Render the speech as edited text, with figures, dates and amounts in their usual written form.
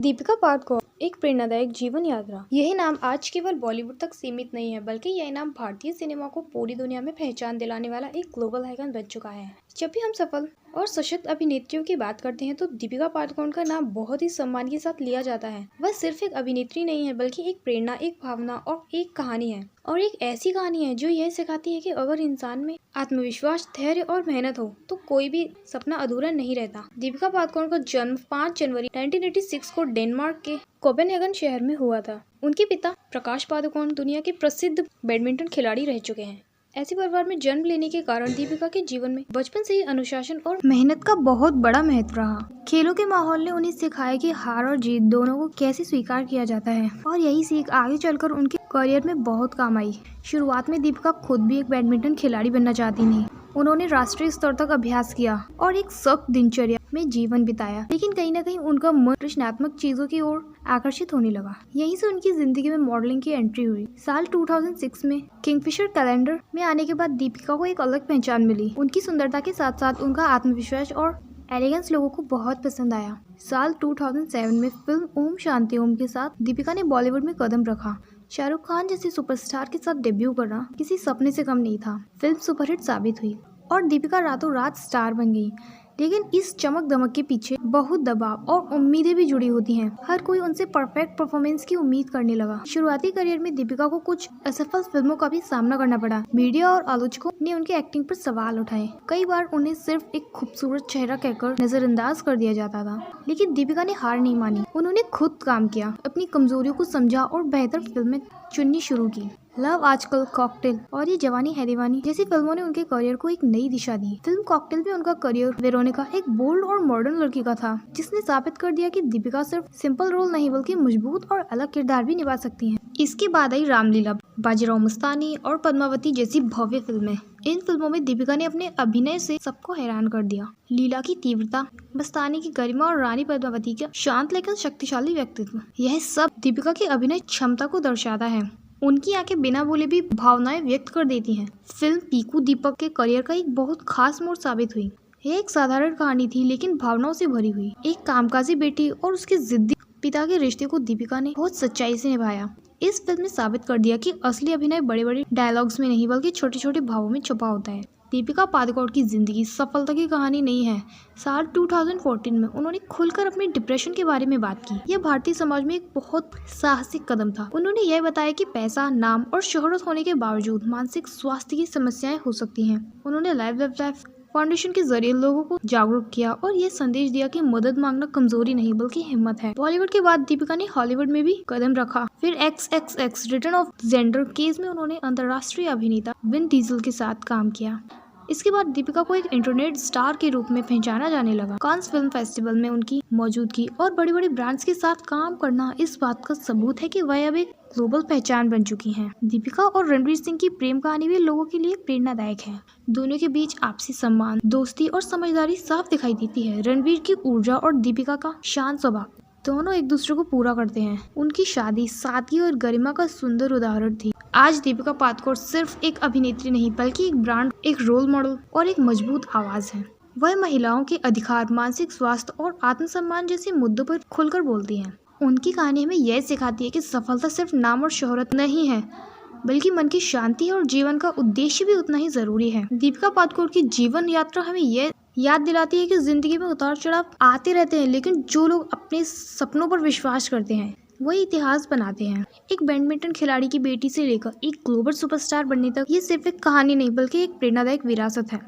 दीपिका पादुकोण एक प्रेरणादायक जीवन यात्रा। यही नाम आज केवल बॉलीवुड तक सीमित नहीं है, बल्कि यह नाम भारतीय सिनेमा को पूरी दुनिया में पहचान दिलाने वाला एक ग्लोबल आइकन बन चुका है। जब भी हम सफल और सशक्त अभिनेत्रियों की बात करते हैं तो दीपिका पादुकोण का नाम बहुत ही सम्मान के साथ लिया जाता है। वह सिर्फ एक अभिनेत्री नहीं है, बल्कि एक प्रेरणा, एक भावना और एक कहानी है। और एक ऐसी कहानी है जो यह सिखाती है कि अगर इंसान में आत्मविश्वास, धैर्य और मेहनत हो तो कोई भी सपना अधूरा नहीं रहता। दीपिका पादुकोण का जन्म 5 जनवरी 1986 को डेनमार्क के कोपेनहेगन शहर में हुआ था। उनके पिता प्रकाश पादुकोण दुनिया के प्रसिद्ध बैडमिंटन खिलाड़ी रह चुके हैं। ऐसे परिवार में जन्म लेने के कारण दीपिका के जीवन में बचपन से ही अनुशासन और मेहनत का बहुत बड़ा महत्व रहा। खेलों के माहौल ने उन्हें सिखाया कि हार और जीत दोनों को कैसे स्वीकार किया जाता है, और यही सीख आगे चलकर उनके करियर में बहुत काम आई। शुरुआत में दीपिका खुद भी एक बैडमिंटन खिलाड़ी बनना चाहती नहीं। उन्होंने राष्ट्रीय स्तर तक अभ्यास किया और एक सख्त दिनचर्या में जीवन बिताया, लेकिन कहीं न कहीं उनका मन रचनात्मक चीजों की ओर आकर्षित होने लगा। यहीं से उनकी जिंदगी में मॉडलिंग की एंट्री हुई। साल 2006 में किंगफिशर कैलेंडर में आने के बाद दीपिका को एक अलग पहचान मिली। उनकी सुंदरता के साथ साथ उनका आत्मविश्वास और एलिगेंस लोगों को बहुत पसंद आया। साल 2007 में फिल्म ओम शांति ओम के साथ दीपिका ने बॉलीवुड में कदम रखा। शाहरुख खान जैसे सुपरस्टार के साथ डेब्यू करना किसी सपने से कम नहीं था। फिल्म सुपरहिट साबित हुई और दीपिका रातों रात स्टार बन गई। लेकिन इस चमक दमक के पीछे बहुत दबाव और उम्मीदें भी जुड़ी होती हैं। हर कोई उनसे परफेक्ट परफॉर्मेंस की उम्मीद करने लगा। शुरुआती करियर में दीपिका को कुछ असफल फिल्मों का भी सामना करना पड़ा। मीडिया और आलोचकों ने उनके एक्टिंग पर सवाल उठाए। कई बार उन्हें सिर्फ एक खूबसूरत चेहरा कहकर नजरअंदाज कर दिया जाता था, लेकिन दीपिका ने हार नहीं मानी। उन्होंने खुद काम किया, अपनी कमजोरियों को समझा और बेहतर फिल्में चुननी शुरू की। लव आजकल, कॉकटेल और ये जवानी है दीवानी जैसी फिल्मों ने उनके करियर को एक नई दिशा दी। फिल्म कॉकटेल में उनका करियर वेरोनिका, एक बोल्ड और मॉडर्न लड़की का था, जिसने साबित कर दिया कि दीपिका सिर्फ सिंपल रोल नहीं बल्कि मजबूत और अलग किरदार भी निभा सकती हैं। इसके बाद आई रामलीला, बाजीराव मस्तानी और पद्मावती जैसी भव्य फिल्में। इन फिल्मों में दीपिका ने अपने अभिनय से सबको हैरान कर दिया। लीला की तीव्रता, मस्तानी की गरिमा और रानी पद्मावती का शांत लेकिन शक्तिशाली व्यक्तित्व, यह सब दीपिका की अभिनय क्षमता को दर्शाता है। उनकी आंखें बिना बोले भी भावनाएं व्यक्त कर देती हैं। फिल्म पीकू दीपक के करियर का एक बहुत खास मोड़ साबित हुई। यह एक साधारण कहानी थी, लेकिन भावनाओं से भरी हुई। एक कामकाजी बेटी और उसके जिद्दी पिता के रिश्ते को दीपिका ने बहुत सच्चाई से निभाया। इस फिल्म ने साबित कर दिया कि असली अभिनय बड़े बड़े डायलॉग्स में नहीं बल्कि छोटे छोटे भावों में छुपा होता है। दीपिका पादुकोण की जिंदगी सफलता की कहानी नहीं है। साल 2014 में उन्होंने खुलकर अपने डिप्रेशन के बारे में बात की। यह भारतीय समाज में एक बहुत साहसिक कदम था। उन्होंने यह बताया कि पैसा, नाम और शोहरत होने के बावजूद मानसिक स्वास्थ्य की समस्याएं हो सकती हैं। उन्होंने लाइफ फाउंडेशन के जरिए लोगों को जागरूक किया और ये संदेश दिया कि मदद मांगना कमजोरी नहीं बल्कि हिम्मत है। बॉलीवुड के बाद दीपिका ने हॉलीवुड में भी कदम रखा। फिर XXX return of gender case में उन्होंने अंतर्राष्ट्रीय अभिनेता विन डीजल के साथ काम किया। इसके बाद दीपिका को एक इंटरनेट स्टार के रूप में पहचाना जाने लगा। कांस फिल्म फेस्टिवल में उनकी मौजूदगी और बड़ी बड़ी ब्रांड्स के साथ काम करना इस बात का सबूत है कि वह अब एक ग्लोबल पहचान बन चुकी हैं। दीपिका और रणवीर सिंह की प्रेम कहानी भी लोगों के लिए प्रेरणादायक है। दोनों के बीच आपसी सम्मान, दोस्ती और समझदारी साफ दिखाई देती है। रणवीर की ऊर्जा और दीपिका का शांत स्वभाव दोनों एक दूसरे को पूरा करते हैं। उनकी शादी सादगी और गरिमा का सुंदर उदाहरण थी। आज दीपिका पादुकोण सिर्फ एक अभिनेत्री नहीं बल्कि एक ब्रांड, एक रोल मॉडल और एक मजबूत आवाज है। वह महिलाओं के अधिकार, मानसिक स्वास्थ्य और आत्मसम्मान जैसे मुद्दों पर खुलकर बोलती हैं। उनकी कहानी हमें यह सिखाती है कि सफलता सिर्फ नाम और शोहरत नहीं है, बल्कि मन की शांति और जीवन का उद्देश्य भी उतना ही जरूरी है। दीपिका पादुकोण की जीवन यात्रा हमें यह याद दिलाती है कि जिंदगी में उतार चढ़ाव आते रहते हैं, लेकिन जो लोग अपने सपनों पर विश्वास करते हैं वही इतिहास बनाते हैं। एक बैडमिंटन खिलाड़ी की बेटी से लेकर एक ग्लोबल सुपरस्टार बनने तक ये सिर्फ एक कहानी नहीं बल्कि एक प्रेरणादायक विरासत है।